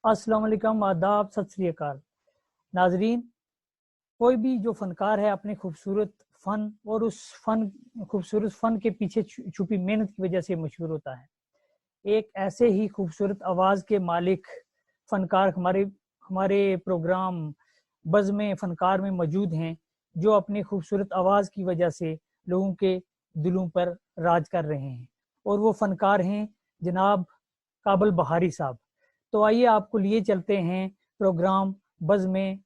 अस्सलाम वालेकुम, आदाब, सत श्री अकाल। नाजरीन, कोई भी जो फनकार है अपने खूबसूरत फ़न और उस खूबसूरत फ़न के पीछे छुपी मेहनत की वजह से मशहूर होता है। एक ऐसे ही खूबसूरत आवाज़ के मालिक फनकार हमारे हमारे प्रोग्राम बज़्म फनकार में मौजूद हैं, जो अपनी खूबसूरत आवाज़ की वजह से लोगों के दिलों पर राज कर रहे हैं, और वो फनकार हैं जनाब काबल बहारी साहब। तो आइए आपको लिए चलते हैं प्रोग्राम बज़्म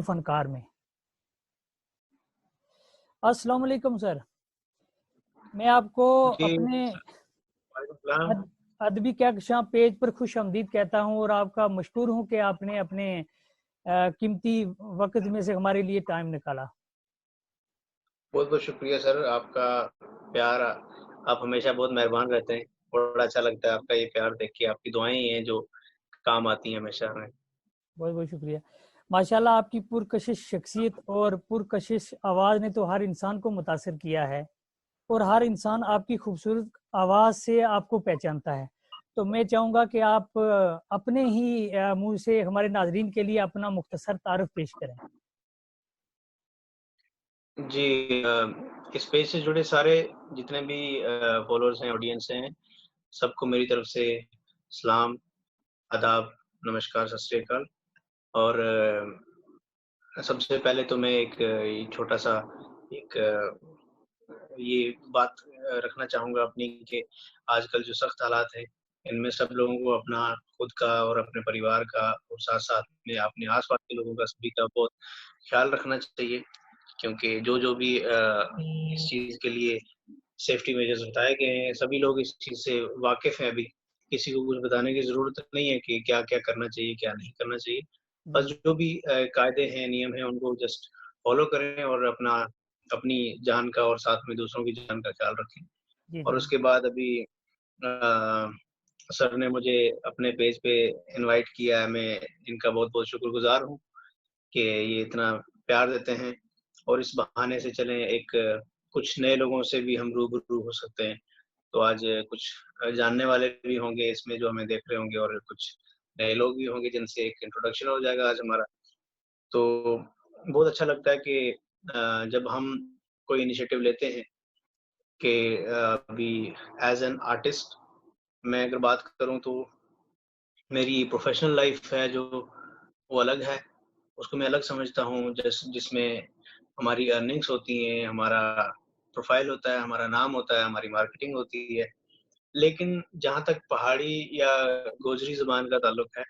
फनकार में। अस्सलाम वालेकुम सर, मैं आपको जी, अपने वालेकुम सलाम। अदबी कहकशां पेज पर खुश आमदीद कहता हूँ और आपका मशकूर हूँ कि आपने अपने कीमती वक्त में से हमारे लिए टाइम निकाला। बहुत-बहुत शुक्रिया सर, आपका प्यार आप हमेशा बहुत मेहरबान रहते हैं। बड़ा अच्छा लगता है आपका ये प्यार देख के, आपकी दुआएँ ही हैं जो काम आती हैं हमेशा हमें। बहुत बहुत शुक्रिया। माशाल्लाह, आपकी पुरकशिश शख्सियत और पुरकशिश आवाज़ ने तो हर इंसान को मुतासिर किया है, और हर इंसान आपकी खूबसूरत आवाज़ से आपको पहचानता है। तो मैं चाहूँगा कि आप अपने ही मुँह से हमारे नाज़रीन के लिए अपना मुख्तसर तारुफ़ पेश करें। जी इस पेज से जुड़े सारे जितने भी फ़ॉलोअर्स हैं, ऑडियंस हैं, सबको मेरी तरफ से सलाम, आदाब, नमस्कार, सत श्री अकाल। और सबसे पहले तो मैं एक ये छोटा-सा एक ये बात रखना चाहूँगा अपनी कि आजकल जो सख्त हालात हैं, इनमें सब लोगों को अपना खुद का और अपने परिवार का और साथ-साथ में अपने आस-पास के लोगों का सभी का बहुत ख़्याल रखना चाहिए, क्योंकि जो-जो भी इस चीज़ के लिए सेफ्टी मेजर्स बताए गए हैं, सभी लोग इस चीज़ से वाकिफ़ हैं अभी। किसी को कुछ बताने की ज़रूरत नहीं है कि क्या-क्या करना चाहिए, क्या नहीं करना चाहिए। बस जी जो भी कायदे हैं, नियम हैं, उनको जस्ट फ़ॉलो करें और अपनी जान का और साथ में दूसरों की जान का ख़्याल रखें। जी और जी। उसके बाद अभी सर ने मुझे अपने पेज पे इनवाइट किया है, मैं इनका बहुत-बहुत शुक्रगुज़ार हूँ कि ये इतना प्यार देते हैं और इस बहाने से चलें एक कुछ नए लोगों से भी हम रूबरू हो सकते हैं। तो आज कुछ जानने वाले भी होंगे इसमें जो हमें देख रहे होंगे और कुछ नए लोग भी होंगे जिनसे एक इंट्रोडक्शन हो जाएगा आज हमारा। तो बहुत अच्छा लगता है कि जब हम कोई इनिशिएटिव लेते हैं कि अभी एज़ एन आर्टिस्ट मैं अगर बात करूँ तो मेरी प्रोफ़ेशनल लाइफ़ है जो वो अलग है। उसको मैं अलग समझता हूँ जिसमें हमारी अर्निंग्स होती हैं, हमारा प्रोफ़ाइल होता है, हमारा नाम होता है, हमारी मार्केटिंग होती है। लेकिन जहाँ तक पहाड़ी या गोजरी ज़ुबान का ताल्लुक है,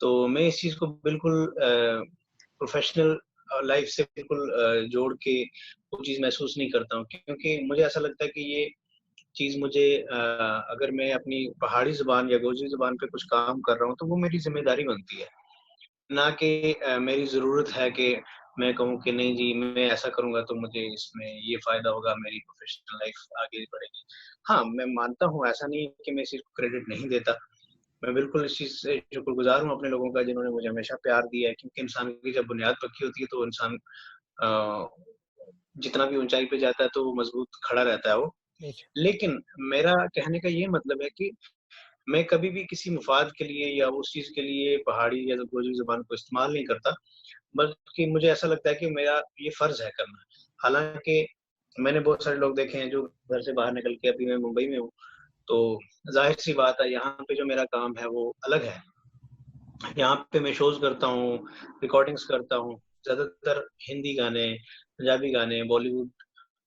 तो मैं इस चीज़ को बिल्कुल प्रोफ़ेशनल लाइफ़ से बिल्कुल जोड़ के वो चीज़ महसूस नहीं करता हूँ, क्योंकि मुझे ऐसा लगता है कि ये चीज़ मुझे अगर मैं अपनी पहाड़ी ज़ुबान या गोजरी ज़ुबान पे कुछ काम कर रहा हूँ, तो वो मेरी ज़िम्मेदारी बनती है। ना कि मेरी ज़रूरत है कि मैं कहूँ कि नहीं जी, मैं ऐसा करूँगा तो मुझे इसमें ये फ़ायदा होगा, मेरी प्रोफ़ेशनल लाइफ़ आगे बढ़ेगी। हाँ, मैं मानता हूँ, ऐसा नहीं है कि मैं इस चीज़ को क्रेडिट नहीं देता। मैं बिल्कुल इस चीज़ से शुक्रगुज़ार हूँ अपने लोगों का जिन्होंने मुझे हमेशा प्यार दिया है, क्योंकि इंसान की जब बुनियाद पक्की होती है तो इंसान अ, जितना भी ऊँचाई पे जाता है तो वो मज़बूत खड़ा रहता है वो। बेशक। लेकिन मेरा कहने का ये मतलब है कि मैं कभी भी किसी मफ़ाद के लिए या उस चीज़ के लिए पहाड़ी या गोजरी ज़ुबान को इस्तेमाल नहीं करता, बल्कि मुझे ऐसा लगता है कि मेरा ये फ़र्ज़ है करना। हालाँकि मैंने बहुत सारे लोग देखे हैं जो घर से बाहर निकल के, अभी मैं मुंबई में हूँ, तो ज़ाहिर-सी बात है यहाँ पे जो मेरा काम है वो अलग है। यहाँ पे मैं शोज़ करता हूँ, रिकॉर्डिंग्स करता हूँ, ज़्यादातर हिंदी गाने, पंजाबी गाने, बॉलीवुड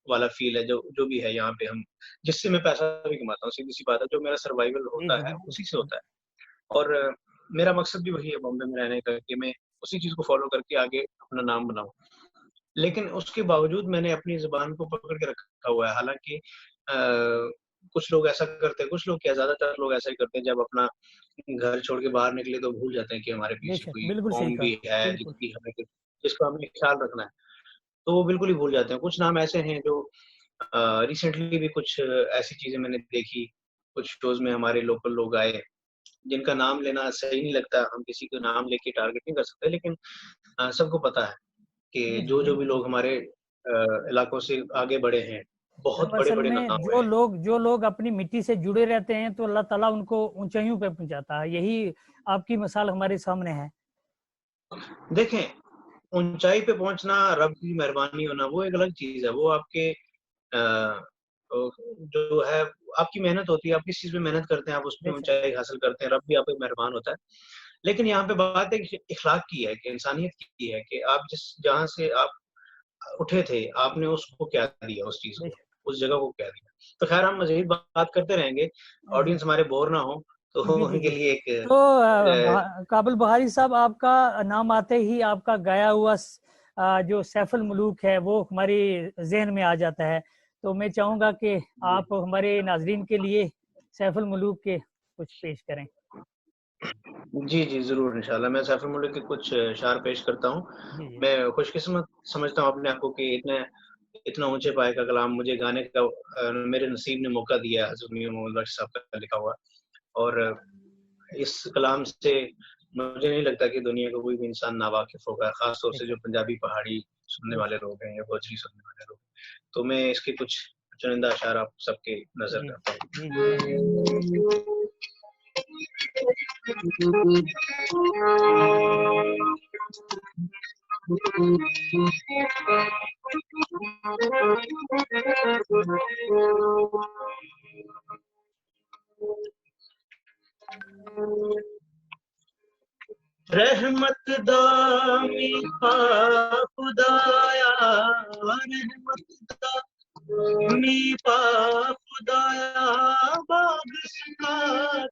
वाला फ़ील है जो जो भी है यहाँ पे हम जिससे मैं पैसा भी कमाता हूँ, सीधी-सी बात है, जो मेरा सर्वाइवल जी होता जी, है, बिल्कुल उसी से बिल्कुल। होता है। और मेरा मकसद भी वही है बॉम्बे में रहने का कि मैं उसी चीज़ को फ़ॉलो करके आगे अपना नाम बनाऊँ। लेकिन उसके बावजूद मैंने अपनी ज़ुबान को पकड़ के रखा हुआ है। हालाँकि कुछ लोग ऐसा करते हैं, कुछ लोग क्या ज़्यादातर लोग ऐसा ही करते हैं, जब अपना घर छोड़ के बाहर निकले तो भूल जाते हैं कि हमारे पीछे बेशक, कोई बिल्कुल सही कौम कहा। भी है बिल्कुल। जिसका हमें ख़्याल रखना है। तो वो बिल्कुल ही भूल जाते हैं। कुछ नाम ऐसे हैं जो रिसेंटली भी कुछ ऐसी चीज़ें मैंने देखी, कुछ शोज़ में हमारे लोकल लोग आए, जिनका नाम लेना सही नहीं लगता, हम किसी का नाम लेके टारगेट नहीं कर सकते, लेकिन सबको पता है जी कि जी, जो-जो भी बिल्कुल लोग बिल्कुल। हमारे इलाकों से आगे बढ़े हैं, बहुत बड़े असल बड़े में गांव हैं। जो लोग अपनी मिट्टी से जुड़े रहते हैं तो अल्लाह ताला उनको ऊंचाइयों पे पहुंचाता है। यही आपकी मिसाल हमारे सामने है। देखें, ऊंचाई पे पहुंचना, रब की मेहरबानी होना, वो एक अलग चीज है। वो आपके जो है आपकी मेहनत होती है, आप किस चीज में मेहनत करते हैं, आप उसमें ऊंचाई हासिल करते हैं, रब भी आप पे मेहरबान होता है। लेकिन यहाँ पे बात एक इखलाक की है, कि इंसानियत की है, कि आप जहाँ से आप उठे थे, आपने उसको क्या दिया, उस चीज को, उस जगह को क्या दिया। तो खैर हम मजीद बात करते रहेंगे, ऑडियंस हमारे बोर ना हो, तो जी जी उनके जी। लिए एक तो काबिल बहारी साहब, आपका नाम आते ही आपका गाया हुआ जो सैफुल मुलूक है वो हमारी जहन में आ जाता है। तो मैं चाहूंगा कि आप हमारे नाजरीन के लिए सैफुल मुलूक के कुछ पेश करें। जी जी जरूर, इंशाल्लाह मैं सैफुल मुल्क के कुछ शार पेश करता हूँ। जी जी मैं खुशकिस्मत समझता हूँ अपने आप को कि इतना ऊंचे पाए का कलाम मुझे गाने का मेरे नसीब ने मौका दिया, हज़रत मियां मोहम्मद बख्श साहब का लिखा हुआ। और इस कलाम से मुझे नहीं लगता कि दुनिया का कोई भी इंसान नावाकिफ होगा, खास तौर से जो पंजाबी पहाड़ी सुनने वाले लोग हैं या गोजरी सुनने वाले लोग। तो मैं इसके कुछ चुनिंदा अशार आप सबके नजर जी करता जी जी हूँ। रहमत दामी पा खुदाया, रहमत दामी पा खुदाया, बाग सुखा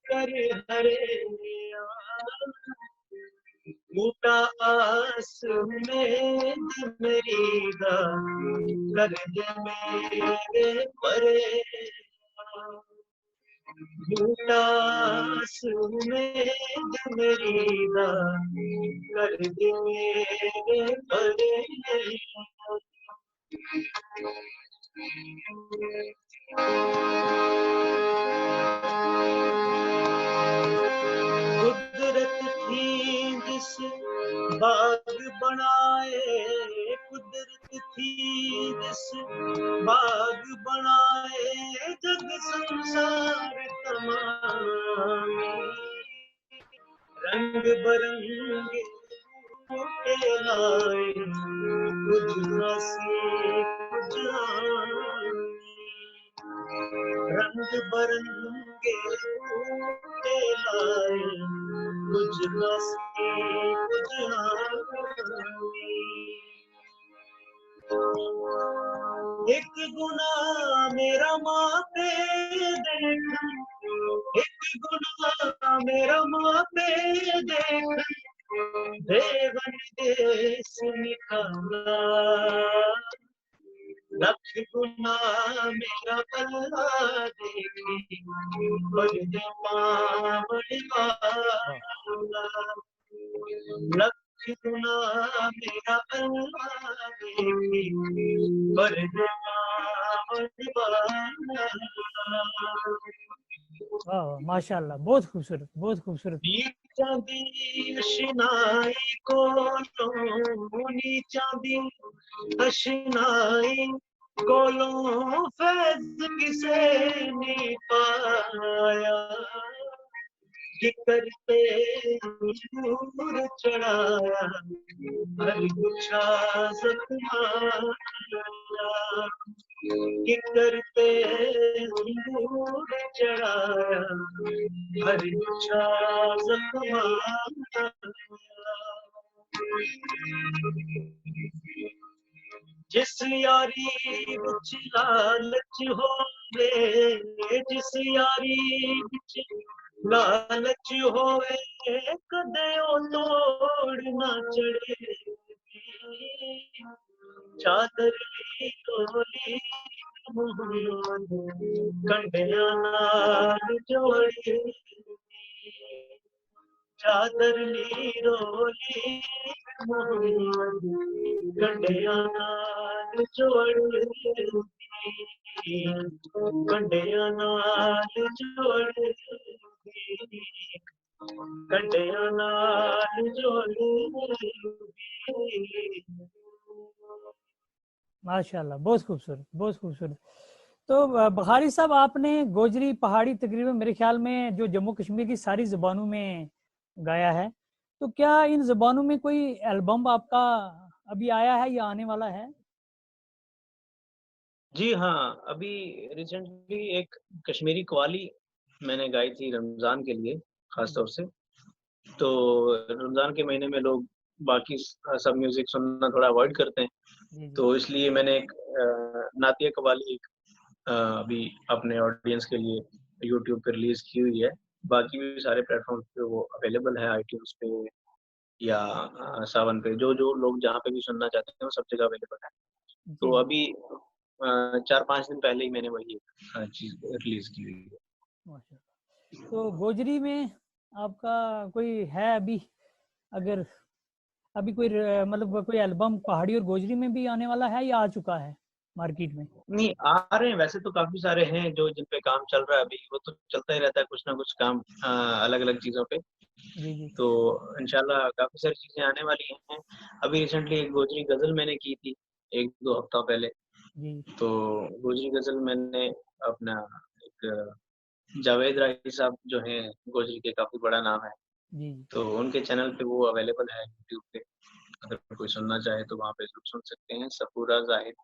कर हरे, बूटा आस में मेरी दा कर दे मेरे परे, बूटा आस में मेरी दा कर दे मेरे परे। कुदरत थी जिस बाग बनाए, कुदरत थी जिस बाग बनाए, जग संसार तमाम, रंग बरंगे बूटे लाए, कुछ हंसी कुछ आमी, रंग बरंगे बूटे लाए, कुछ हंसी कुछ आमी। एक गुना मेरा मापे देख, एक गुना मेरा मापे देख, देवन देश निकाला, लख गुना मेरा अल्लाह देखी, बड़े पावड़ वाला, लख गुना मेरा अल्लाह देखी, बड़े पावड़ वाला। वाह माशाल्लाह, बहुत खूबसूरत, बहुत खूबसूरत। नीचा दी अशनाई कोलों, नीचा दी अशनाई कोलों, फैज किसे नहीं पाया, कि करते नूर चढ़ाया, हर गुच्छा जख्माया, कि करते नूर चढ़ाया, हर गुच्छा जख्माया। जिस यारी विच लालच होवे, जिस यारी विच लालच होवे, कदे ओ तोड़ ना चढ़े, चादर ली डोली मुहम्मद कंडिया नाल जोड़ी, चादर ली डोली मुहम्मद कंडिया नाल जोड़ी, कंडिया नाल जोड़ी, कंडिया नाल जोड़ी। माशाल्लाह, बहुत खूबसूरत, बहुत खूबसूरत। तो बखारी साहब, आपने गोजरी पहाड़ी तकरीबन मेरे ख्याल में जो जम्मू कश्मीर की सारी ज़बानों में गाया है, तो क्या इन ज़बानों में कोई एल्बम आपका अभी आया है या आने वाला है? जी हाँ, अभी रिसेंटली एक कश्मीरी कव्वाली मैंने गाई थी रमज़ान के लिए ख़ास तौर से। तो रमज़ान के महीने में लोग बाकी सब म्यूज़िक सुनना थोड़ा अवॉइड करते हैं, जी जी तो इसलिए मैंने एक नातिया कव्वाली अभी अपने ऑडियंस के लिए यूट्यूब पे रिलीज़ की हुई है। बाकी भी सारे प्लेटफ़ॉर्म्स पे वो अवेलेबल है, आईट्यून्स पे या सावन पे, जो लोग जहाँ पे भी सुनना चाहते हैं, वो सब जगह अवेलेबल है। जी तो जी। अभी 4-5 दिन पहले ही मैंने वही चीज़ रिलीज़ की हुई है। माशाल्लाह। तो गोजरी में आपका कोई है अभी, अगर अभी कोई मतलब कोई एल्बम पहाड़ी और गोजरी में भी आने वाला है या आ चुका है मार्केट में? नहीं, आ रहे हैं वैसे तो काफ़ी सारे हैं जो जिन पे काम चल रहा है अभी, वो तो चलता ही रहता है कुछ ना कुछ काम अलग-अलग चीज़ों पे। जी जी तो इंशाल्लाह काफ़ी सारी चीज़ें आने वाली हैं। अभी रिसेंटली एक गोजरी गज़ल मैंने की थी, 1-2 हफ्ता पहले। जी तो गोजरी गज़ल मैंने अपना एक जावेद राही साहब जो हैं गोजरी के काफ़ी बड़ा नाम है, जी जी तो उनके चैनल पे वो अवेलेबल है यूट्यूब पे। अगर कोई सुनना चाहे तो वहाँ पे ज़रूर सुन सकते हैं। सफूरा ज़ाहिद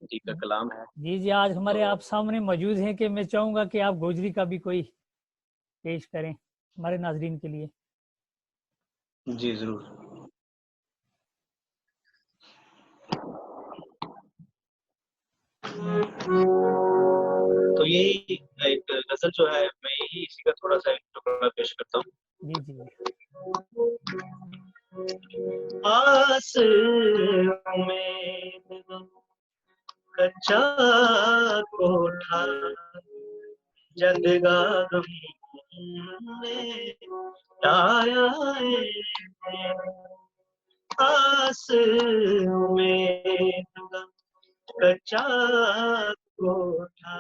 जी का कलाम है। जी जी। आज हमारे तो आप सामने मौजूद हैं कि मैं चाहूँगा कि आप गोजरी का भी कोई पेश करें हमारे नाजरीन के लिए। जी, ज़रूर। तो यही एक गज़ल जो है, मैं यही इसी का थोड़ा-सा एक टुकड़ा पेश करता हूँ। जी जी जी। आस उम्मीद कच्चा कोठा जगगा गम में आया है। आस उम्मीद कच्चा कोठा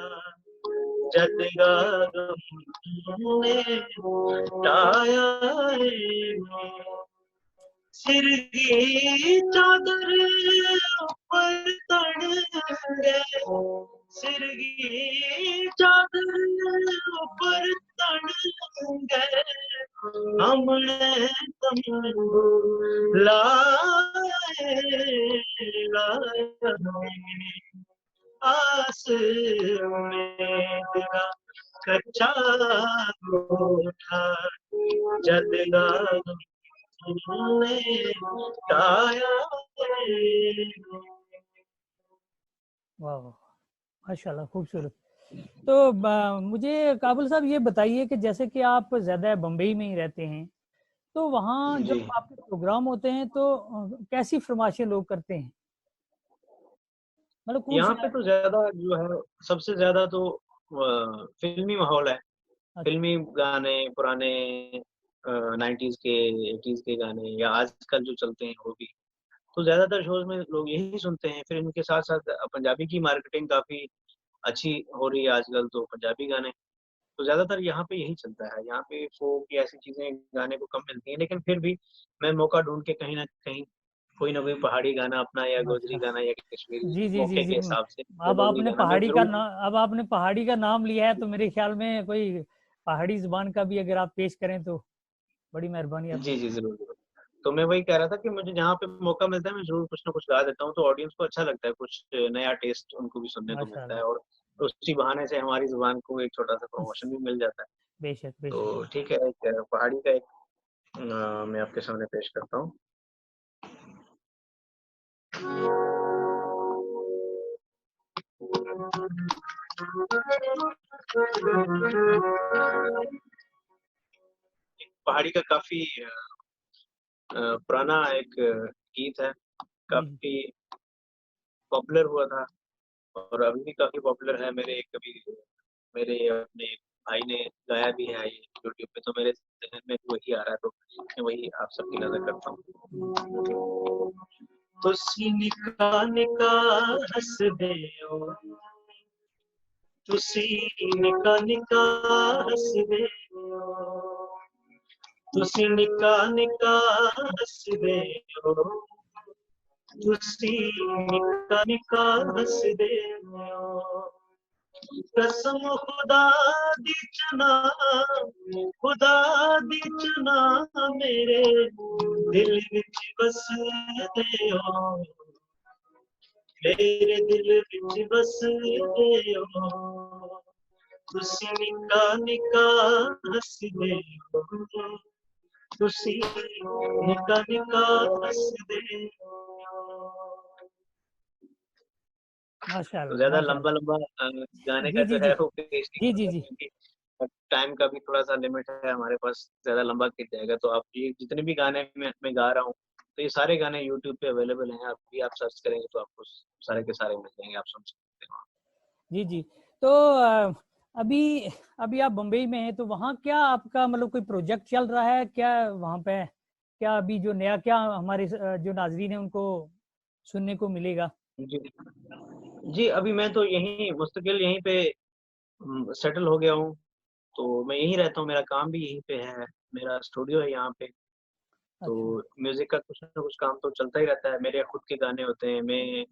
जगगा गम में आया है। सिर की चादर ऊपर तन गए, सिर की चादर ऊपर तन गए, हमने तंबू लाए लाए। आस में तेरा कच्चा कोठा जलगा वाह वाह, माशाल्लाह, खूबसूरत। तो मुझे काबुल साहब ये बताइए कि जैसे कि आप ज़्यादा बम्बई में ही रहते हैं, तो वहाँ जी, जब आपके प्रोग्राम होते हैं तो कैसी फरमाइशें लोग करते हैं, मतलब कौन यहाँ सी पे तो ज्यादा जो है, सबसे ज्यादा तो फिल्मी माहौल है। अच्छा फिल्मी गाने पुराने 90s के 80s के गाने या आजकल जो चलते हैं वो भी, तो ज्यादातर शोज में लोग यही सुनते हैं। फिर इनके साथ साथ पंजाबी की मार्केटिंग काफी अच्छी हो रही है आजकल, तो पंजाबी गाने तो ज्यादातर यहाँ पे यही चलता है। यहाँ पे फोक की ऐसी चीजें गाने को कम मिलती हैं, लेकिन फिर भी मैं मौका ढूंढ के कहीं ना कहीं कोई ना कोई पहाड़ी गाना अपना या गोजरी अच्छा। गाना या कश्मीरी जी जी जी मौके के जी। हिसाब से या डोगरी गाना मैं जरूर। अब आपने पहाड़ी का नाम लिया है, तो मेरे ख्याल में कोई पहाड़ी जुबान का भी अगर आप पेश करें तो बड़ी मेहरबानी जी आपकी। जी, जरूर जरूर। तो मैं वही कह रहा था कि मुझे जहाँ पे मौका मिलता है मैं जरूर कुछ ना कुछ गा देता हूँ, तो ऑडियंस को अच्छा लगता है, कुछ नया टेस्ट उनको भी सुनने को मिलता है, माशाल्लाह। और उसी बहाने से हमारी जुबान को एक छोटा सा प्रमोशन भी मिल जाता है। बेशक बेशक। तो ठीक है, एक पहाड़ी का एक मैं आपके सामने पेश करता हूँ। पहाड़ी का काफी पुराना एक गीत है, जी जी काफी पॉपुलर हुआ था और अभी भी काफी पॉपुलर है। मेरे अपने भाई ने गाया भी है ये यूट्यूब पे, तो मेरे जहन में भी वही आ रहा है, तो मैं वही आप सबकी नजर करता जी हूँ। तुसी निका निका हस दे ओ, तुसी निका निका हस दे ओ, तुसी निका निका हस दे ओ, तुसी निका निका हस दे ओ, कसम खुदा दी चना, खुदा दी चना मेरे दिल विच बस दे ओ, मेरे दिल विच बस दे ओ, तुसी निका निका हस दे ओ, तुसी निका निका हस दे ओ। तो ज्यादा लंबा लंबा गाने का जो है वो पेश नहीं करूंगा, क्योंकि टाइम का भी थोड़ा सा लिमिट है हमारे पास, ज्यादा लंबा खींच जाएगा। तो आप ये जितने भी गाने मैं गा रहा हूँ, तो ये सारे गाने यूट्यूब पे अवेलेबल हैं, आप भी आप सर्च करेंगे तो आपको सारे के सारे मिल जाएंगे, आप सुन सकते हो। जी जी। तो अभी अभी आप बम्बई में हैं, तो वहाँ क्या आपका मतलब कोई प्रोजेक्ट चल रहा है क्या वहाँ पे? क्या अभी जो नया क्या हमारे जो नाजरीन है उनको सुनने को मिलेगा? जी जी, अभी मैं तो यहीं मुस्तकिल यहीं पे सेटल हो गया हूँ, तो मैं यहीं रहता हूँ, मेरा काम भी यहीं पे है, मेरा स्टूडियो है यहाँ पे। तो अच्छा म्यूजिक का कुछ ना कुछ काम तो चलता ही रहता है, मेरे खुद के गाने होते हैं, मैं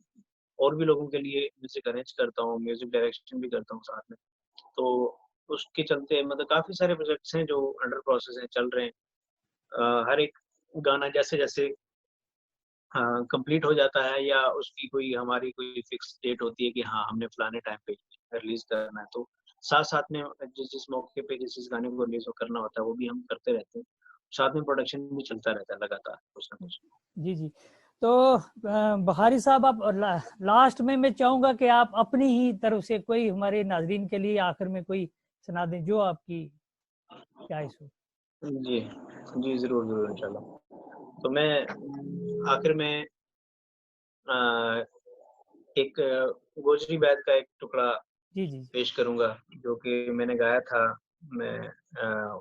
और भी लोगों के लिए म्यूजिक अरेंज करता हूँ, म्यूजिक डायरेक्शन भी करता हूँ साथ में। तो उसके चलते मतलब काफी सारे प्रोजेक्ट्स हैं जो अंडर प्रोसेस हैं, चल रहे हैं। हर एक गाना जैसे जैसे कंप्लीट हो जाता है या उसकी कोई हमारी कोई फिक्स डेट होती है कि हाँ हमने फलाने टाइम पे रिलीज करना है, तो साथ साथ में जिस जिस मौके पे जिस जिस गाने को रिलीज करना होता है वो भी हम करते रहते हैं, साथ में प्रोडक्शन भी चलता रहता है लगातार कुछ ना कुछ। जी जी। तो बहारी साहब, आप लास्ट में मैं चाहूंगा कि आप अपनी ही तरफ से कोई हमारे नाजरीन के लिए आखिर में कोई सुना दें जो आपकी ख्वाहिश हो। जी जी, जरूर जरूर इंशाल्लाह। तो मैं आखिर में एक गोजरी बैत का एक टुकड़ा जी जी पेश करूंगा, जो कि मैंने गाया था। मैं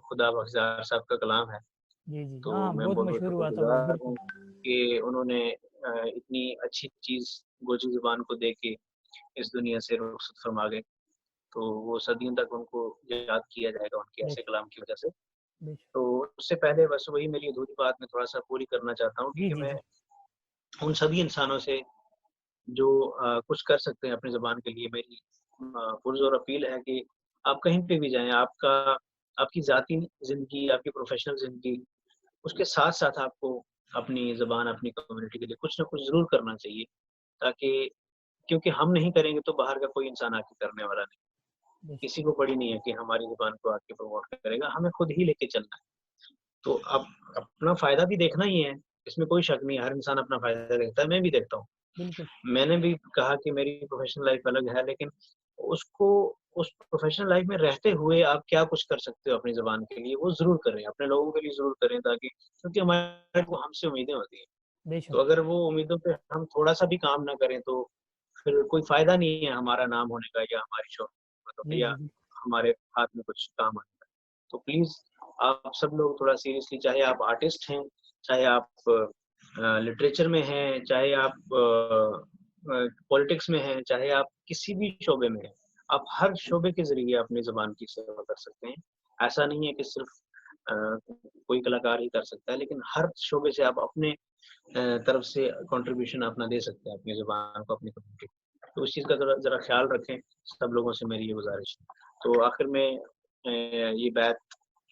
खुदा बख्तियार साहब का कलाम है, जी जी। तो हाँ, मैं बहुत बहुत बहुत मशहूर हुआ था वो, शुक्रगुजार बिल्कुल। हूँ कि उन्होंने इतनी अच्छी चीज गोजरी जुबान को दे के इस दुनिया से रुखसत फरमा गए। तो वो सदियों तक उनको याद किया जाएगा उनके ऐसे बेशक कलाम की वजह से। बेशक। तो उससे पहले बस वही मेरी अधूरी बात मैं थोड़ा सा पूरी करना चाहता हूँ जी कि जी मैं जी। उन सभी इंसानों से जो कुछ कर सकते हैं अपनी ज़ुबान के लिए, मेरी पुरज़ोर अपील है कि आप कहीं पे भी जाएँ, आपकी ज़ाती ज़िंदगी, आपकी प्रोफ़ेशनल ज़िंदगी, उसके साथ-साथ आपको अपनी ज़ुबान, अपनी कम्युनिटी के लिए कुछ ना कुछ ज़रूर करना चाहिए, ताकि क्योंकि हम नहीं करेंगे तो बाहर का कोई इंसान आके करने वाला नहीं। बेशक किसी को पड़ी नहीं है कि हमारी ज़ुबान को आके प्रमोट करेगा, हमें खुद ही लेके चलना है। तो अब अपना फ़ायदा भी देखना ही है, इसमें कोई शक नहीं है, हर इंसान अपना फ़ायदा देखता है, मैं भी देखता हूँ। बिल्कुल। मैंने भी कहा कि मेरी प्रोफेशनल लाइफ अलग है, लेकिन उसको उस प्रोफेशनल लाइफ में रहते हुए आप क्या कुछ कर सकते हो अपनी ज़ुबान के लिए, वो ज़रूर करें, अपने लोगों के लिए ज़रूर करें, ताकि क्योंकि हमारे को हमसे उम्मीदें होती हैं। बेशक तो अगर वो उम्मीदों पे हम थोड़ा-सा भी काम ना करें, तो फिर कोई फ़ायदा नहीं है हमारा नाम होने का या हमारी शोहरत का जी या जी जी। हमारे हाथ में कुछ काम आने का। तो प्लीज़ आप सब लोग थोड़ा सीरियसली, चाहे आप आर्टिस्ट हैं, चाहे आप लिटरेचर में हैं, चाहे आप पॉलिटिक्स में हैं, चाहे आप किसी भी शोबे में हैं, आप हर शोबे के ज़रिए अपनी ज़ुबान की सेवा कर सकते हैं। ऐसा नहीं है कि सिर्फ़ अ, कोई कलाकार ही कर सकता है, लेकिन हर शोबे से आप अपने तरफ से कंट्रीब्यूशन अपना दे सकते हैं अपनी ज़ुबान को, अपनी कम्युनिटी को। तो उस चीज़ का ज़रा ख़्याल रखें, सब लोगों से मेरी ये गुज़ारिश है। तो आखिर में ये बात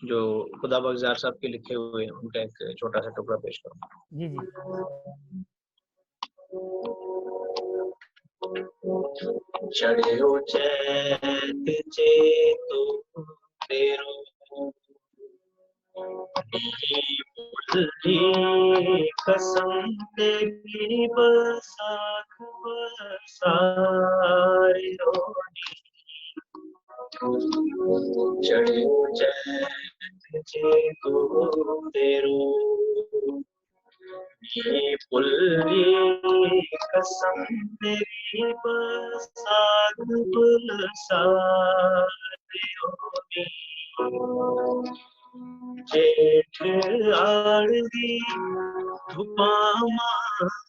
जो खुदा बख्तियार साहब के लिखे हुए उनका एक छोटा-सा टुकड़ा पेश करूँगा। जी जी। चढ़ियो चैत चेतो तेरो मुल्ली कसम तेरी बरसात बरसायो चढ़ियो चैत चेतो तेरो ये पुल्ली कसम तेरी बरसात बरसायो जेठ आड़दी धुपामाड़ी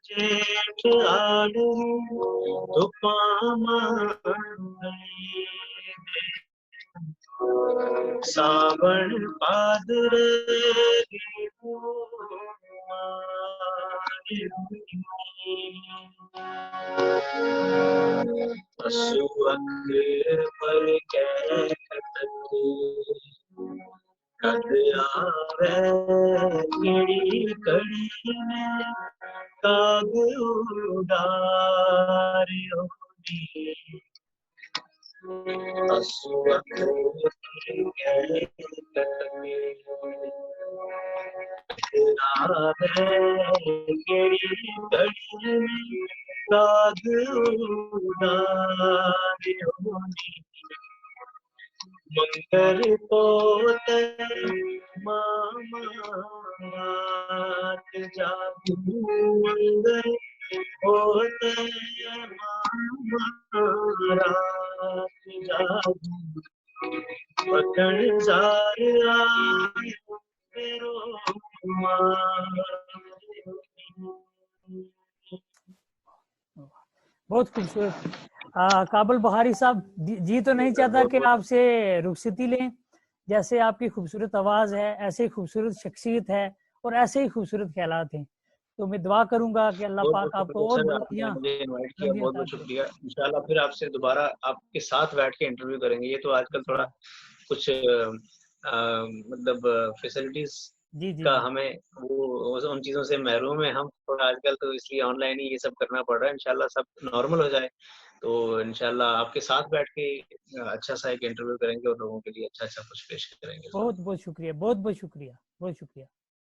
जेठ आड़दी धुपामाड़ी सावन पादरे पशु अग्र पर कद आवे केड़ी कड़ी में काग उडारियो नी पशु अग्र पर केड़ी कड़ी में काग उडारियो नी मंगर पोत मामात जागू मंगर पोत मामात जागू पकड़ जार आए मेरो बहुत खूबसूरत। काबुल बहारी साहब जी तो नहीं चाहता कि आपसे रुखसती लें, जैसे आपकी खूबसूरत आवाज है, ऐसे ही खूबसूरत शख्सियत है और ऐसे ही खूबसूरत ख्यालात हैं। तो मैं दुआ करूंगा कि अल्लाह पाक आपको और बुलंदियां, मुझे इनवाइट किया, बहुत बहुत शुक्रिया। इंशाल्लाह फिर आपसे दोबारा आपके साथ बैठ के इंटरव्यू करेंगे। ये तो आजकल थोड़ा कुछ मतलब फैसिलिटीज का हमें वो उन चीजों से महरूम है हम थोड़ा आजकल, तो इसलिए ऑनलाइन ही ये सब करना पड़ रहा है। इंशाल्लाह सब नॉर्मल हो जाए तो इंशाल्लाह आपके साथ बैठ के अच्छा सा एक इंटरव्यू करेंगे और लोगों के लिए अच्छा अच्छा कुछ पेश करेंगे। बहुत बहुत शुक्रिया, बहुत बहुत शुक्रिया, बहुत शुक्रिया।